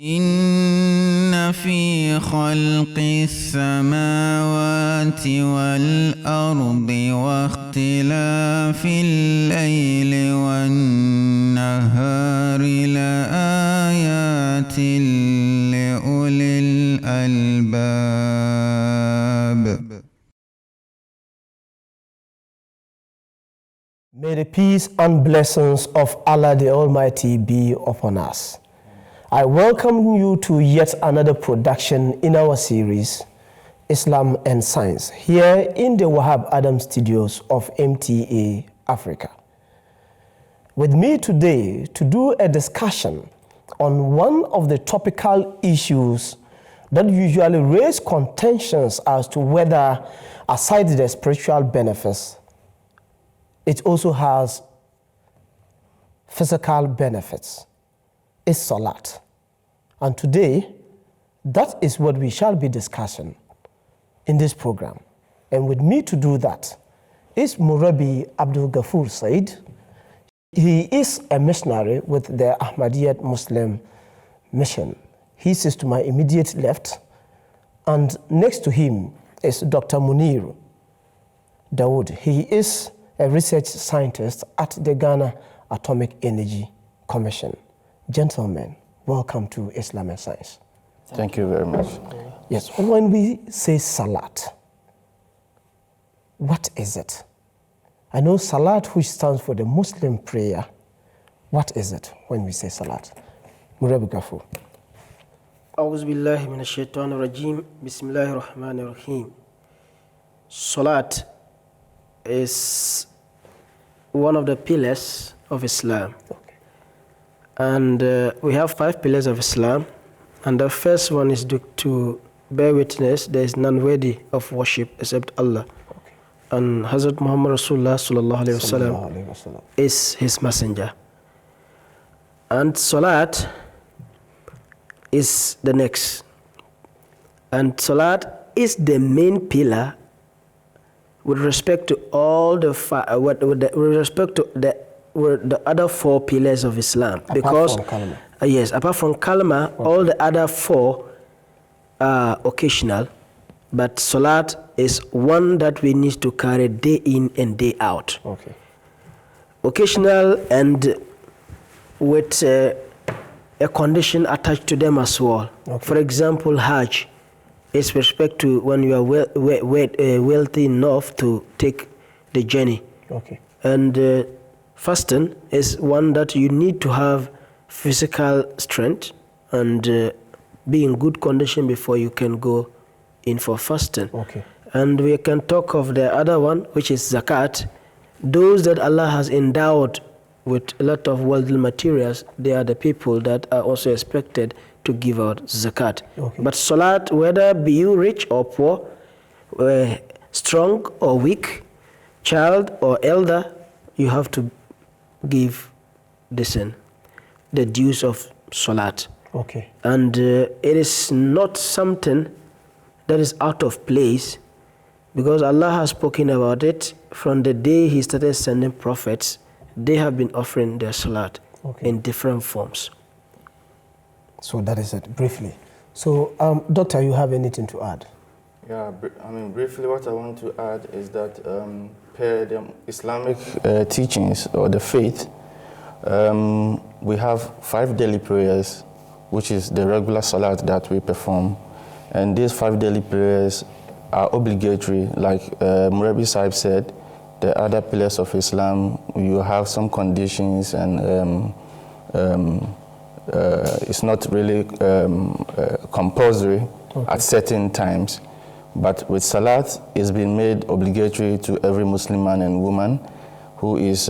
إن في خلق السماوات والأرض واختلاف الليل والنهار لآيات لأولي الألباب. May the peace and blessings of Allah the Almighty be upon us. I welcome you to yet another production in our series, Islam and Science, here in the Wahab Adam studios of MTA Africa. With me today to do a discussion on one of the topical issues that usually raise contentions as to whether, aside the spiritual benefits, it also has physical benefits, is Salat. And today, that is what we shall be discussing in this program. And with me to do that is Murabi Abdul Ghaffur Said. He is a missionary with the Ahmadiyyat Muslim Mission. He sits to my immediate left, and next to him is Dr. Munir Dawood. He is a research scientist at the Ghana Atomic Energy Commission. Gentlemen, welcome to Islam and Science. Thank you very much. Yes, when we say Salat, what is it? I know Salat, which stands for the Muslim prayer. What is it when we say Salat? Murabi Ghaffur. أعوذ بالله من الشيطان الرجيم بسم الله الرحمن الرحيم. Salat is one of the pillars of Islam. Okay. And we have 5 pillars of Islam. And the first one is to bear witness there is none worthy of worship except Allah. Okay. And Hazrat Muhammad Rasulullah sallallahu alaihi wasallam is his messenger. And Salat is the next. And Salat is the main pillar with respect to all the with respect to the other 4 pillars of Islam. Apart because from kalma. Yes, apart from kalma, okay, all the other 4 are occasional, but Salat is one that we need to carry day in and day out. Okay. Occasional and with a condition attached to them as well. Okay. For example, Hajj is with respect to when you are wealthy enough to take the journey. Okay. And fasting is one that you need to have physical strength and be in good condition before you can go in for fasting. Okay. And we can talk of the other one, which is zakat. Those that Allah has endowed with a lot of worldly materials, they are the people that are also expected to give out zakat. Okay. But Salat, whether be you rich or poor, strong or weak, child or elder, you have to give the dues of Salat. Okay. And it is not something that is out of place, because Allah has spoken about it from the day He started sending prophets. They have been offering their Salat, okay, in different forms. So that is it, briefly. So, Doctor, you have anything to add? Yeah, briefly what I want to add is that per the Islamic teachings or the faith, we have 5 daily prayers, which is the regular Salat that we perform. And these 5 daily prayers are obligatory. Like Murabi Sahib said, the other pillars of Islam, you have some conditions, and it's not really compulsory, okay, at certain times. But with Salat, it's been made obligatory to every Muslim man and woman who is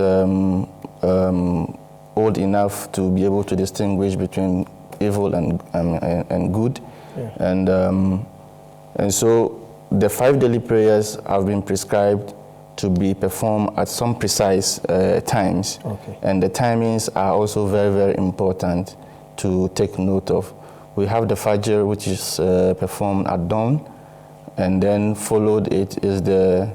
old enough to be able to distinguish between evil and good. Yeah. And so the 5 daily prayers have been prescribed to be performed at some precise times. Okay. And the timings are also very, very important to take note of. We have the Fajr, which is performed at dawn, and then followed it is the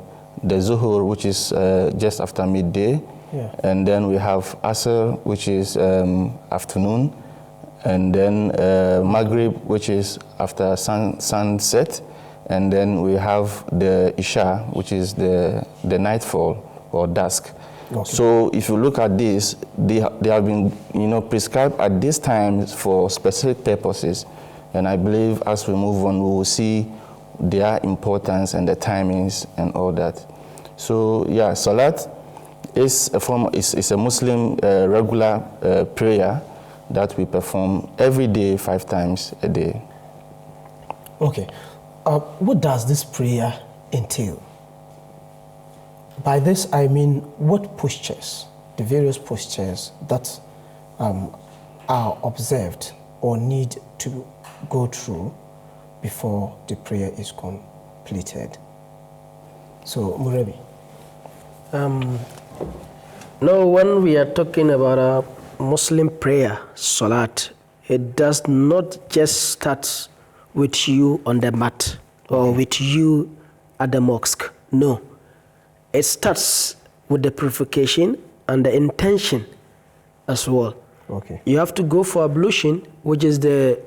Zuhur, which is just after midday. Yeah. And then we have Asr, which is afternoon, and then Maghrib, which is after sunset, and then we have the Isha, which is the nightfall or dusk. Okay. So if you look at this, they have been, prescribed at this time for specific purposes. And I believe as we move on, we will see their importance and the timings and all that. So yeah, Salat is a Muslim regular prayer that we perform every day, 5 times a day. Okay. What does this prayer entail? By this, I mean, what postures, the various postures that are observed or need to go through before the prayer is completed. So, Murebi. Now, when we are talking about a Muslim prayer, Salat, it does not just start with you on the mat or with you at the mosque. No. It starts with the purification and the intention as well. Okay. You have to go for ablution, which is the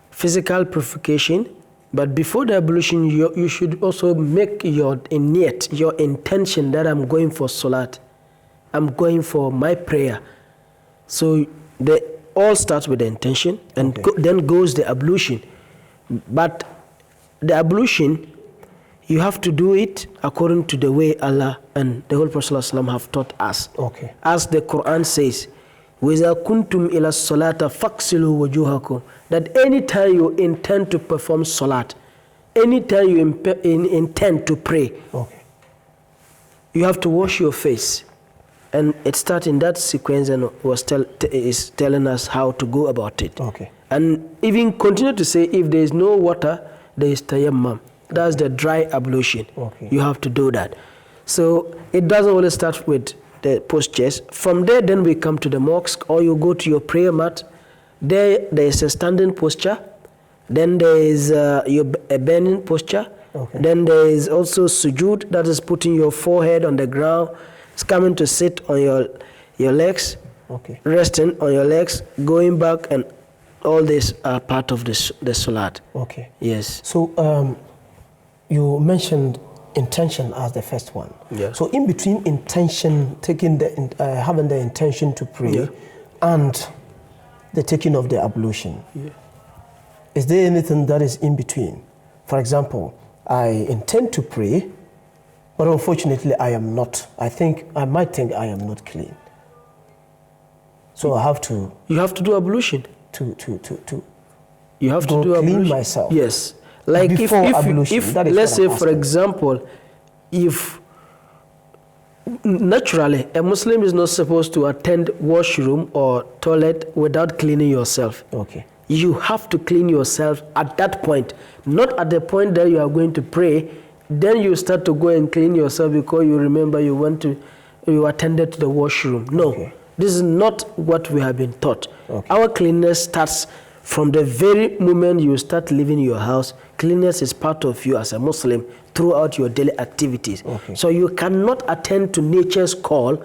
physical purification. But before the ablution, you should also make your niyat, your intention that I'm going for Salat. I'm going for my prayer. So they all start with the intention, and then goes the ablution. But the ablution, you have to do it according to the way Allah and the Holy Prophet ﷺ have taught us. Okay. As the Quran says, وَإِذَا كُنْتُمْ إِلَى الصَّلَاةِ فَاغْسِلُوا وُجُوهَكُمْ. That anytime you intend to perform Salat, anytime you intend to pray, you have to wash your face. And it starts in that sequence and is telling us how to go about it. Okay. And even continue to say, if there is no water, there is tayammum. That's the dry ablution. Okay. You have to do that. So it doesn't only start with the postures. From there, then we come to the mosque, or you go to your prayer mat. There is a standing posture. Then there is a bending posture. Okay. Then there is also sujood, that is putting your forehead on the ground. It's coming to sit on your legs, resting on your legs, going back, and all this are part of the Salat. Okay. Yes. So you mentioned intention as the first one. Yeah. So in between intention, having the intention to pray, and the taking of the ablution, is there anything that is in between? For example, I intend to pray, but unfortunately I am not. I might think I am not clean. So I have to. You have to do ablution. You have to do clean myself. Yes. Like before ablution, if let's say, for example, if naturally a Muslim is not supposed to attend washroom or toilet without cleaning yourself. Okay. You have to clean yourself at that point, not at the point that you are going to pray. Then you start to go and clean yourself because you remember you attended to the washroom. No, this is not what we have been taught. Okay. Our cleanness starts from the very moment you start leaving your house. Cleanness is part of you as a Muslim throughout your daily activities. Okay. So you cannot attend to nature's call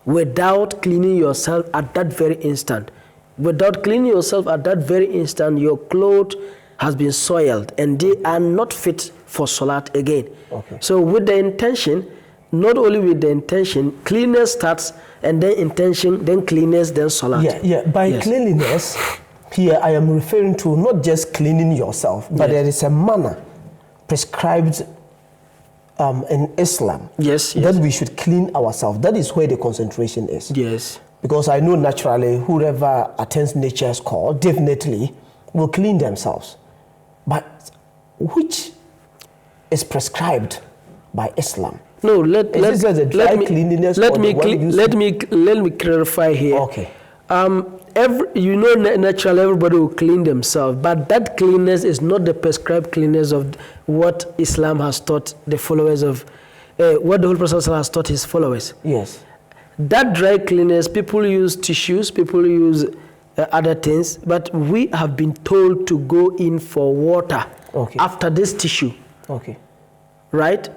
without cleaning yourself at that very instant. Without cleaning yourself at that very instant, your clothes has been soiled and they are not fit for Salat again. Okay. So with the intention, not only with the intention, cleanness starts, and then intention, then cleanness, then Salat. By cleanliness, here I am referring to not just cleaning yourself, but there is a manner prescribed in Islam that we should clean ourselves. That is where the concentration is. Yes. Because I know naturally whoever attends nature's call definitely will clean themselves. But which is prescribed by Islam? No, let me clarify here. Okay. Naturally everybody will clean themselves, but that cleanness is not the prescribed cleanness of what Islam has taught the followers of, what the Holy Prophet has taught his followers. Yes. That dry cleanness, people use tissues, people use other things, but we have been told to go in for water after this tissue. Okay. Right?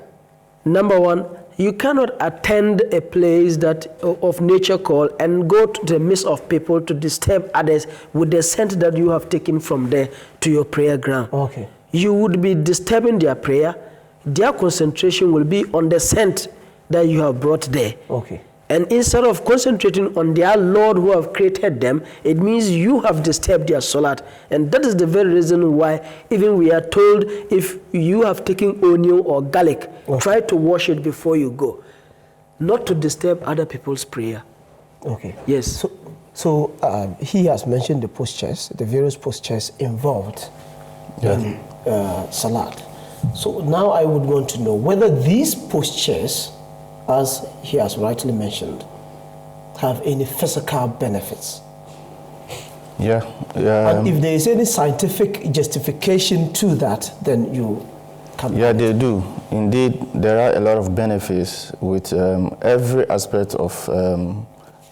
Number one, you cannot attend a place that of nature call and go to the midst of people to disturb others with the scent that you have taken from there to your prayer ground. Okay. You would be disturbing their prayer. Their concentration will be on the scent that you have brought there. Okay. And instead of concentrating on their Lord who have created them, it means you have disturbed their salat. And that is the very reason why even we are told if you have taken onion or garlic, try to wash it before you go. Not to disturb other people's prayer. Okay. Yes. So he has mentioned the postures, the various postures involved in salat. So now I would want to know whether these postures, as he has rightly mentioned, have any physical benefits. Yeah. And if there is any scientific justification to that, then you can. Yeah, they do. Indeed, there are a lot of benefits with every aspect of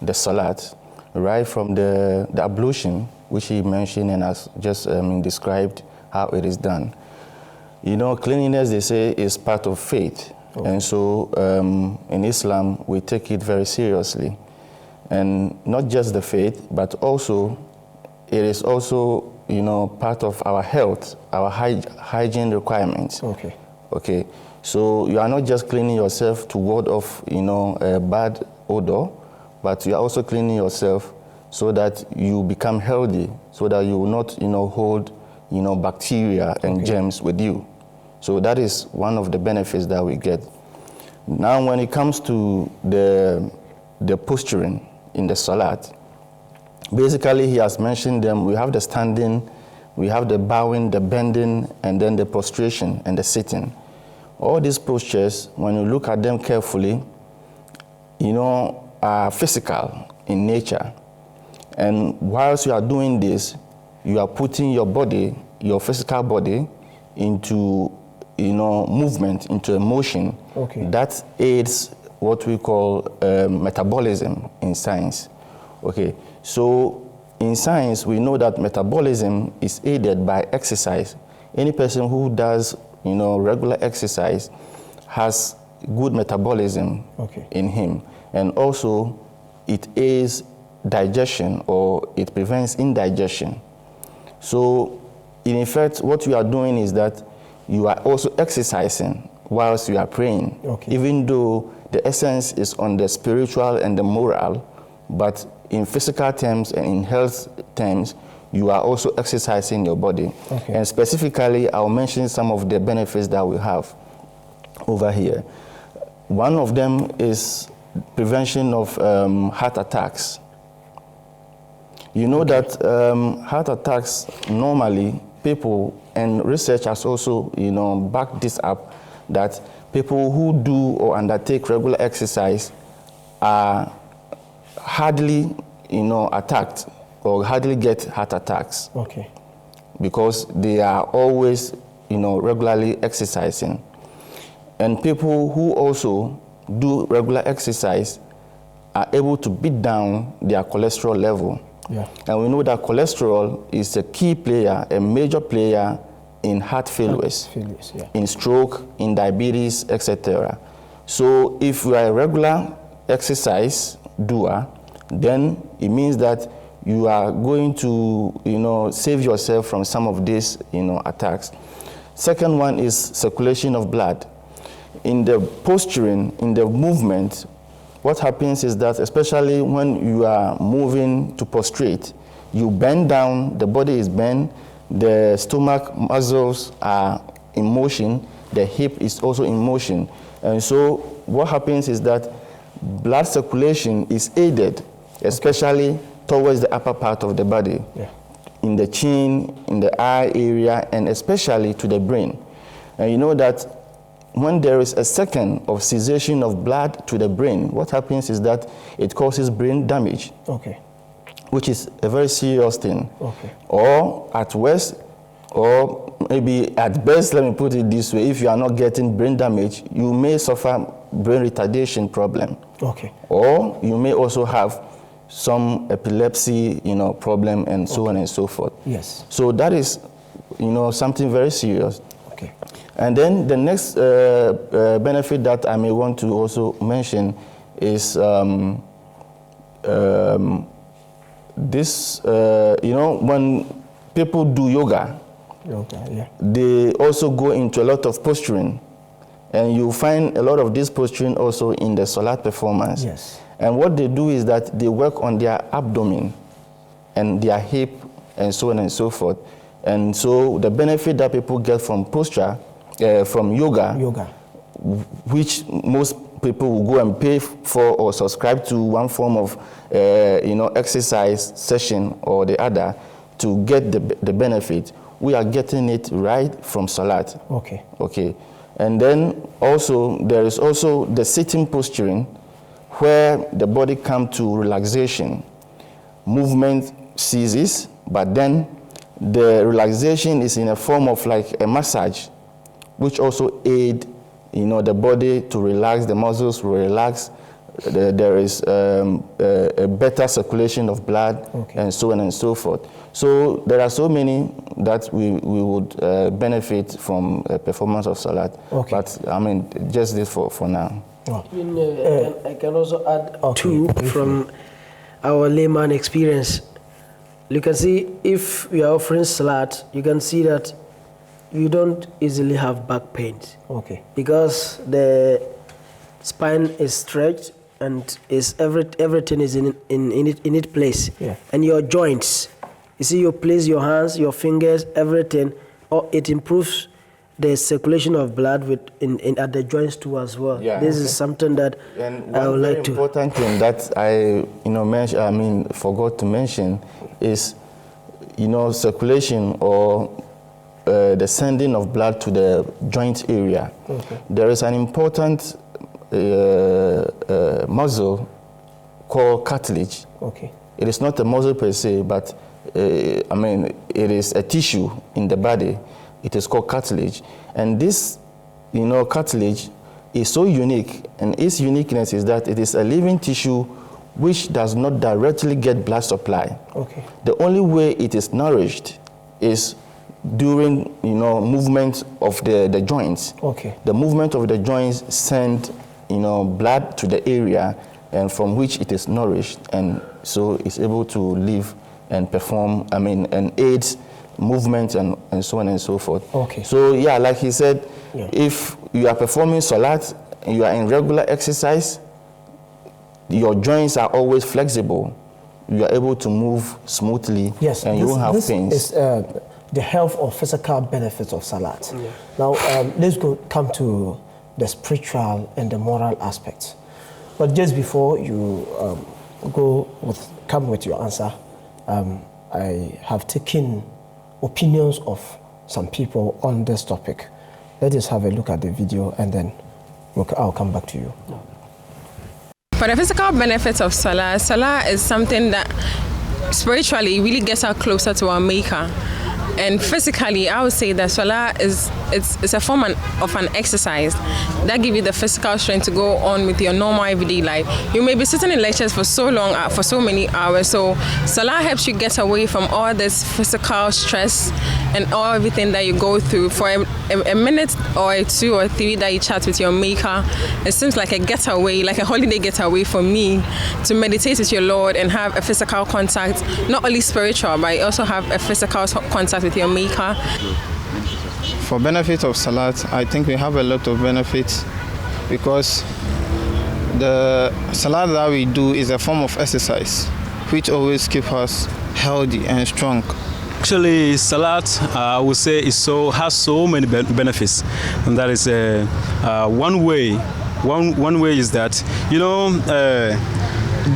the salat, right from the ablution, which he mentioned and has just described how it is done. You know, cleanliness, they say, is part of faith. Okay. And so in Islam, we take it very seriously. And not just the faith, but also, it is also, you know, part of our health, our hygiene requirements. Okay. Okay. So you are not just cleaning yourself to ward off, you know, a bad odor, but you are also cleaning yourself so that you become healthy, so that you will not, you know, hold, you know, bacteria and germs with you. So that is one of the benefits that we get. Now, when it comes to the posturing in the salat, basically he has mentioned them. We have the standing, we have the bowing, the bending, and then the prostration and the sitting. All these postures, when you look at them carefully, you know, are physical in nature. And whilst you are doing this, you are putting your body, your physical body, into, you know, movement, into a motion that aids what we call metabolism in science. Okay, so in science, we know that metabolism is aided by exercise. Any person who does, you know, regular exercise has good metabolism in him. And also, it aids digestion, or it prevents indigestion. So, in effect, what you are doing is that you are also exercising whilst you are praying, even though the essence is on the spiritual and the moral, but in physical terms and in health terms, you are also exercising your body. And specifically, I'll mention some of the benefits that we have over here. One of them is prevention of heart attacks. You know that heart attacks, normally, people, and research has also, you know, backed this up, that people who do or undertake regular exercise are hardly, you know, attacked or hardly get heart attacks. Because they are always, you know, regularly exercising. And people who also do regular exercise are able to beat down their cholesterol level. And we know that cholesterol is a key player, a major player in heart failures, in stroke, in diabetes, etc. So if you are a regular exercise doer, then it means that you are going to, you know, save yourself from some of these, you know, attacks. Second one is circulation of blood. In the posturing, in the movement, what happens is that, especially when you are moving to prostrate, you bend down, the body is bent, the stomach muscles are in motion, the hip is also in motion. And so what happens is that blood circulation is aided, especially towards the upper part of the body, in the chin, in the eye area, and especially to the brain. And you know that when there is a second of cessation of blood to the brain, what happens is that it causes brain damage, which is a very serious thing. Or at worst, or maybe at best, let me put it this way, if you are not getting brain damage, you may suffer brain retardation problem. Or you may also have some epilepsy, you know, problem, and so on and so forth. So that is, you know, something very serious. And then the next benefit that I may want to also mention is this, when people do yoga, they also go into a lot of posturing. And you find a lot of this posturing also in the Salat performance. Yes. And what they do is that they work on their abdomen and their hip and so on and so forth. And so the benefit that people get from posture, from yoga, which most people will go and pay for or subscribe to one form of exercise session or the other to get the benefit, we are getting it right from Salat. Okay. And then also, there is also the sitting posturing, where the body comes to relaxation. Movement ceases, but then the relaxation is in a form of like a massage, which also aid, the body to relax, the muscles will relax. There is a better circulation of blood, and so on and so forth. So there are so many that we would benefit from the performance of Salat. But I mean, just this for now. I can also add two from our layman experience. You can see if we are offering Salat, you can see that you don't easily have back pains. Because the spine is stretched and everything is in its place. And your joints, you see, you place your hands, your fingers, everything, it improves the circulation of blood at the joints too as well. This is something that I would like to. One important thing that I forgot to mention is circulation or the sending of blood to the joint area. There is an important muscle called cartilage. It is not a muscle per se, but it is a tissue in the body. It is called cartilage. And this, cartilage is so unique, and its uniqueness is that it is a living tissue which does not directly get blood supply. The only way it is nourished is during, movement of the joints. The movement of the joints send, blood to the area, and from which it is nourished, and so it's able to live and perform, and aids movement and so on and so forth. So yeah, like he said, if you are performing Salat and you are in regular exercise, your joints are always flexible. You are able to move smoothly, and you won't have pains. This is the health or physical benefits of Salat. Now let's come to the spiritual and the moral aspects. But just before you come with your answer, I have taken opinions of some people on this topic. Let us have a look at the video, and then I'll come back to you. For the physical benefits of Salah, Salah is something that spiritually really gets us closer to our Maker. And physically, I would say that Salah is a form of an exercise that gives you the physical strength to go on with your normal everyday life. You may be sitting in lectures for so long, for so many hours, so Salah helps you get away from all this physical stress and everything that you go through. For a minute or 2 or 3 that you chat with your Maker, it seems like a getaway, like a holiday getaway for me, to meditate with your Lord and have a physical contact, not only spiritual, but you also have a physical contact with your Maker. For benefit of Salat, I think we have a lot of benefits, because the Salat that we do is a form of exercise which always keeps us healthy and strong. Actually, Salat, I would say, has so many benefits, and that is one way. One way is that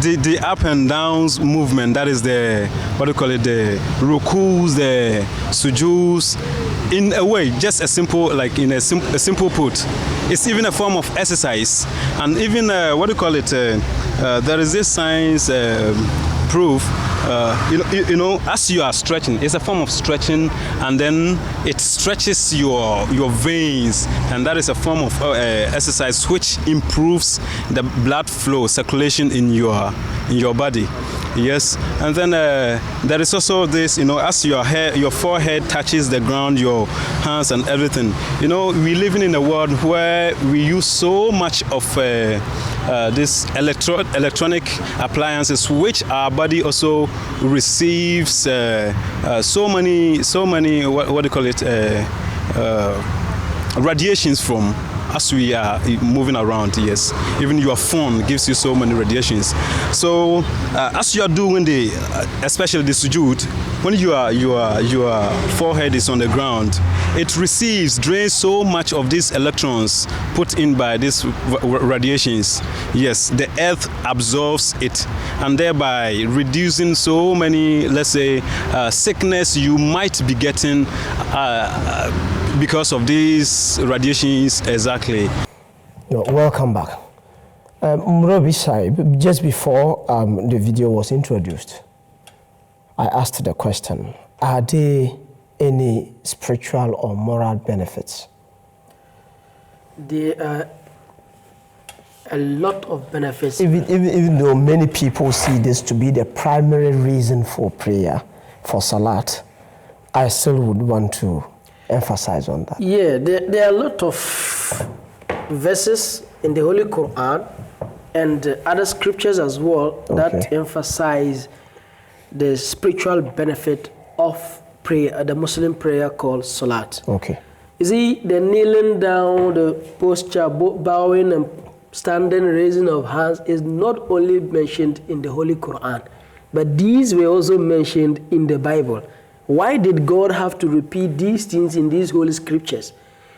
the up and downs movement, that is the rukus, the sujoos, in a way, just a simple put. It's even a form of exercise, and even there is this science proof. As you are stretching, it's a form of stretching, and then it stretches your veins, and that is a form of exercise which improves the blood flow, circulation in your body. Yes, and then there is also this, as your forehead touches the ground, your hands and everything. We living in a world where we use so much of this electronic appliances, which our body also receives so many what do you call it, radiations from. As we are moving around, yes, even your phone gives you so many radiations. So as you are doing especially the sujood, when your forehead is on the ground, it drains so much of these electrons put in by these radiations. Yes, the earth absorbs it, and thereby reducing so many, let's say, sickness you might be getting because of these radiations. Exactly. Welcome back. Murabi Saib, just before the video was introduced, I asked the question, are there any spiritual or moral benefits? There are a lot of benefits. Even though many people see this to be the primary reason for prayer, for Salat, I still would want to emphasize on that. Yeah, there are a lot of verses in the Holy Quran and other scriptures as well that emphasize the spiritual benefit of prayer, the Muslim prayer called Salat. Okay. You see, the kneeling down, the posture, bowing and standing, raising of hands is not only mentioned in the Holy Quran, but these were also mentioned in the Bible. Why did God have to repeat these things in these holy scriptures?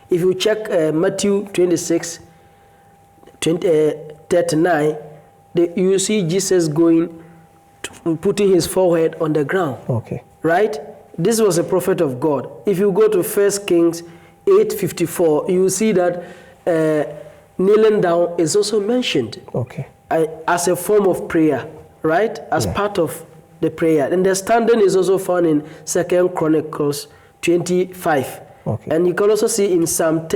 If you check Matthew 26, 39, you see Jesus putting his forehead on the ground. Okay. Right? This was a prophet of God. If you go to 1 Kings 8:54, you see that kneeling down is also mentioned. Okay. As a form of prayer, right? As part of the prayer. And the standing is also found in 2 Chronicles 25. Okay. And you can also see in Psalm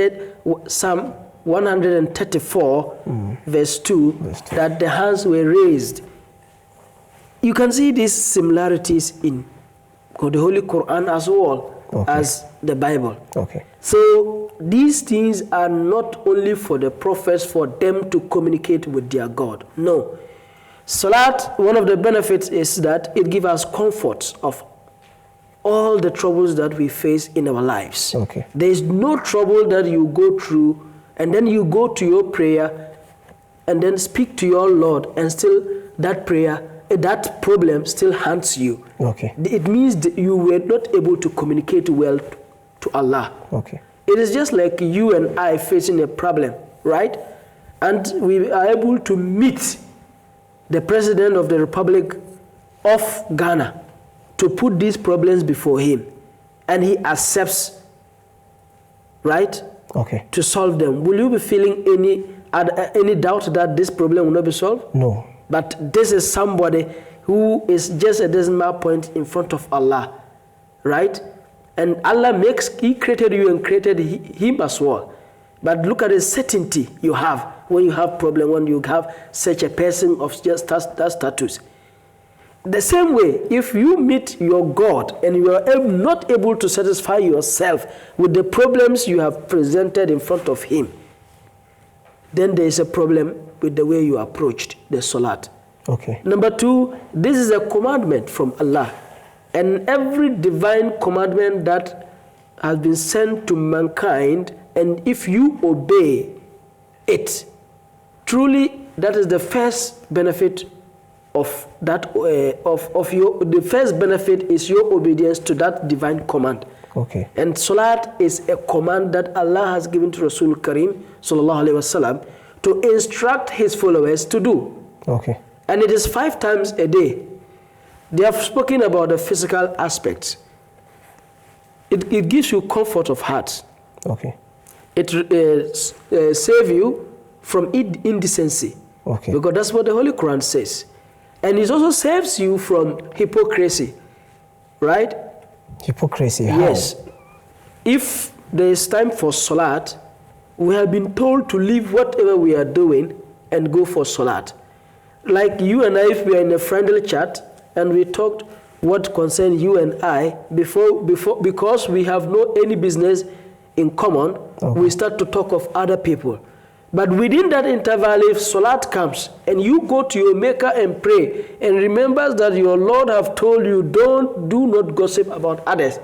134, verse 2, that the hands were raised. You can see these similarities in the Holy Quran as well as the Bible. Okay. So these things are not only for the prophets, for them to communicate with their God. No. Salat, one of the benefits is that it gives us comfort of all the troubles that we face in our lives. Okay. There is no trouble that you go through and then you go to your prayer and then speak to your Lord and still that problem still haunts you. Okay. It means that you were not able to communicate well to Allah. Okay. It is just like you and I facing a problem, right? And we are able to meet the President of the Republic of Ghana to put these problems before him, and he accepts, right? Okay. To solve them. Will you be feeling any doubt that this problem will not be solved? No. But this is somebody who is just a decimal point in front of Allah, right? And Allah he created you and created him as well. But look at the certainty you have when you have problem, when you have such a person of just that status. The same way, if you meet your God and you are not able to satisfy yourself with the problems you have presented in front of him, then there is a problem with the way you approached the Salat. Okay. Number 2, this is a commandment from Allah. And every divine commandment that has been sent to mankind, and if you obey it, truly that is the first benefit of that the first benefit is your obedience to that divine command. Okay. And Salat is a command that Allah has given to Rasul Karim sallallahu alaihi wasallam to instruct his followers to do. Okay. And it is 5 times a day. They have spoken about the physical aspects. It gives you comfort of heart. Okay. It saves you from indecency. Okay. Because that's what the Holy Quran says. And it also saves you from hypocrisy. Right? Hypocrisy, how? Yes. If there is time for Salat, we have been told to leave whatever we are doing and go for Salat. Like you and I, if we are in a friendly chat and we talked what concerned you and I because we have no any business in common. We start to talk of other people. But within that interval, if Salat comes and you go to your Maker and pray and remember that your Lord have told you do not gossip about others,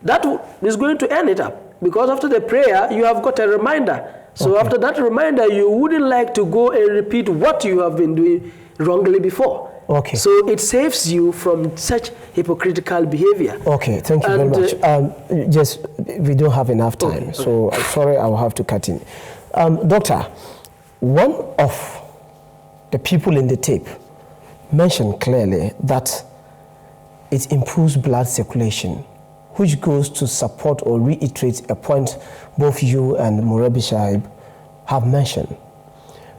that is going to end it up. Because after the prayer, you have got a reminder. So after that reminder, you wouldn't like to go and repeat what you have been doing wrongly before. So it saves you from such hypocritical behavior. Thank you very much. Just, we don't have enough time, so I'm sorry, I will have to cut in. Doctor, one of the people in the tape mentioned clearly that it improves blood circulation, which goes to support or reiterate a point both you and Murabi Shaib have mentioned.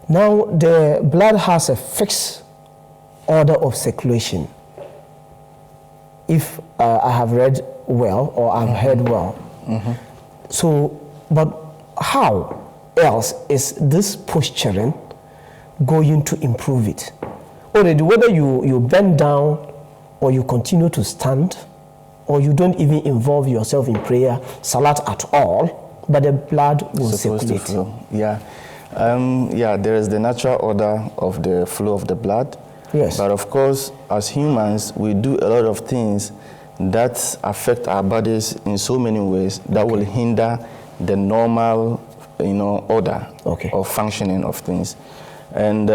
Now, the blood has a fixed order of circulation. If I have read well or I've heard well. So, but how else is this posturing going to improve it? Already, whether you bend down or you continue to stand or you don't even involve yourself in prayer, salat at all, but the blood will circulate. Yeah, there is the natural order of the flow of the blood. Yes. But of course, as humans, we do a lot of things that affect our bodies in so many ways that will hinder the normal order of functioning of things. And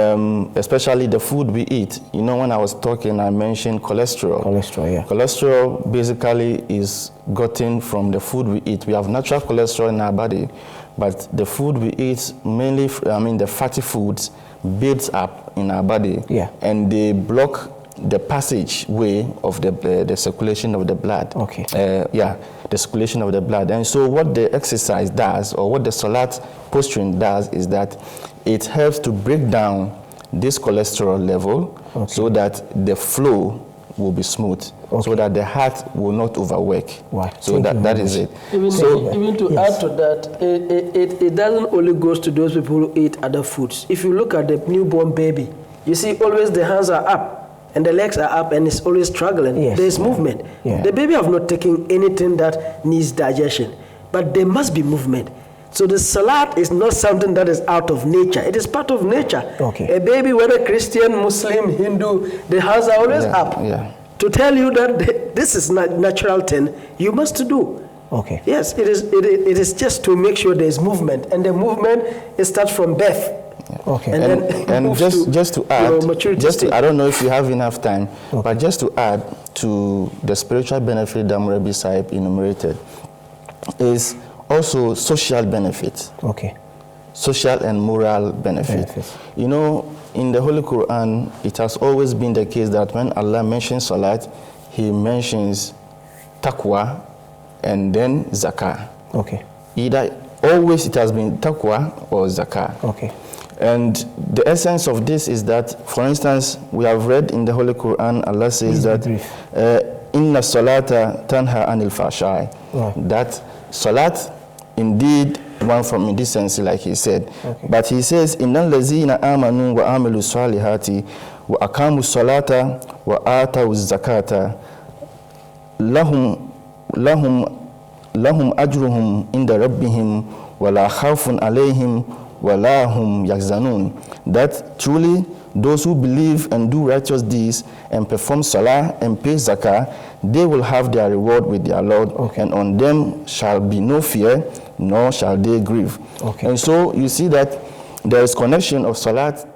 especially the food we eat. When I was talking, I mentioned cholesterol. Cholesterol basically is gotten from the food we eat. We have natural cholesterol in our body, but the food we eat, mainly, the fatty foods, builds up in our body, and they block the passageway of the circulation of the blood. The circulation of the blood. And so what the exercise does, or what the Salat posturing does, is that it helps to break down this cholesterol level so that the flow will be smooth, so that the heart will not overwork. So that is it. Even to add to that, it doesn't only goes to those people who eat other foods. If you look at the newborn baby, you see always the hands are up and the legs are up and it's always struggling. There is movement. The baby have not taken anything that needs digestion, but there must be movement. So the Salat is not something that is out of nature. It is part of nature. A baby, whether Christian, Muslim, Hindu, the hands are always up. To tell you that this is not natural thing, you must do. Yes, it is just to make sure there is movement, and the movement starts from birth. And just to add, I don't know if you have enough time, but just to add to the spiritual benefit that Murabi Sahib enumerated, is also social benefit. Social and moral benefit. In the Holy Quran, it has always been the case that when Allah mentions Salat, He mentions taqwa and then zakah. Either always it has been taqwa or zakah. And the essence of this is that, for instance, we have read in the Holy Quran, Allah says that inna salata tanha anil fashai. That Salat indeed one from indecency, like he said. But he says, innal lazina amanu wa amilu salihati wa aqamu salata wa atawu zakata lahum ajruhum inda rabbihim wa la khawfun alayhim wa la hum yahzanun. That truly those who believe and do righteous deeds and perform salah and pay zakah, they will have their reward with their Lord, and on them shall be no fear, nor shall they grieve. And so you see that there is connection of salat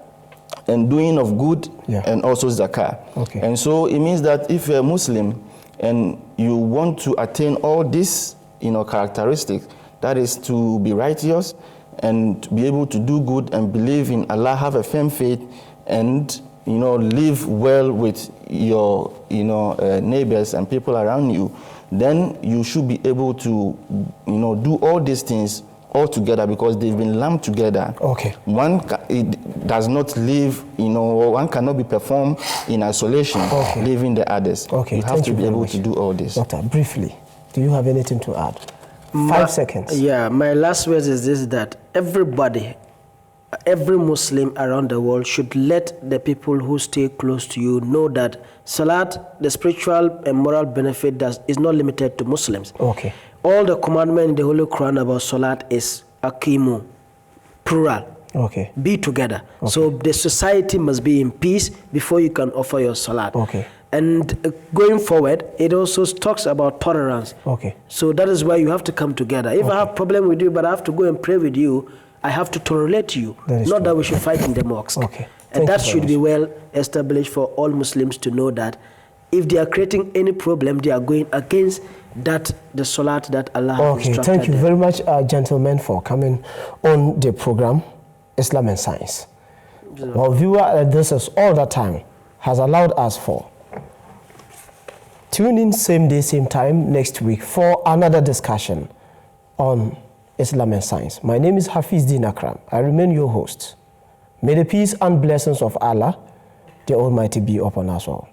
and doing of good and also zakah. And so it means that if you're a Muslim and you want to attain all these characteristics, that is to be righteous and to be able to do good and believe in Allah, have a firm faith, and live well with your neighbors and people around you, then you should be able to do all these things all together, because they've been lumped together. One it does not live, one cannot be performed in isolation, leaving the others. You have to be able to do all this. Doctor, briefly, do you have anything to add? 5 seconds. Yeah, my last words is this, that everybody every Muslim around the world should let the people who stay close to you know that Salat, the spiritual and moral benefit, is not limited to Muslims. Okay. All the commandment in the Holy Quran about Salat is akimu, plural. Okay. Be together. Okay. So the society must be in peace before you can offer your Salat. Okay. And going forward, it also talks about tolerance. Okay. So that is why you have to come together. If I have problem with you, but I have to go and pray with you, I have to tolerate you. Not that we should fight in the mosque. Okay. And that should be well established for all Muslims to know that if they are creating any problem, they are going against the Salat that Allah has instructed. Thank you very much, gentlemen, for coming on the program, Islam and Science. Well, viewer, this is all that time has allowed us for. Tune in same day, same time next week for another discussion on Islam and Science. My name is Hafiz Din Akram. I remain your host. May the peace and blessings of Allah, the Almighty, be upon us all.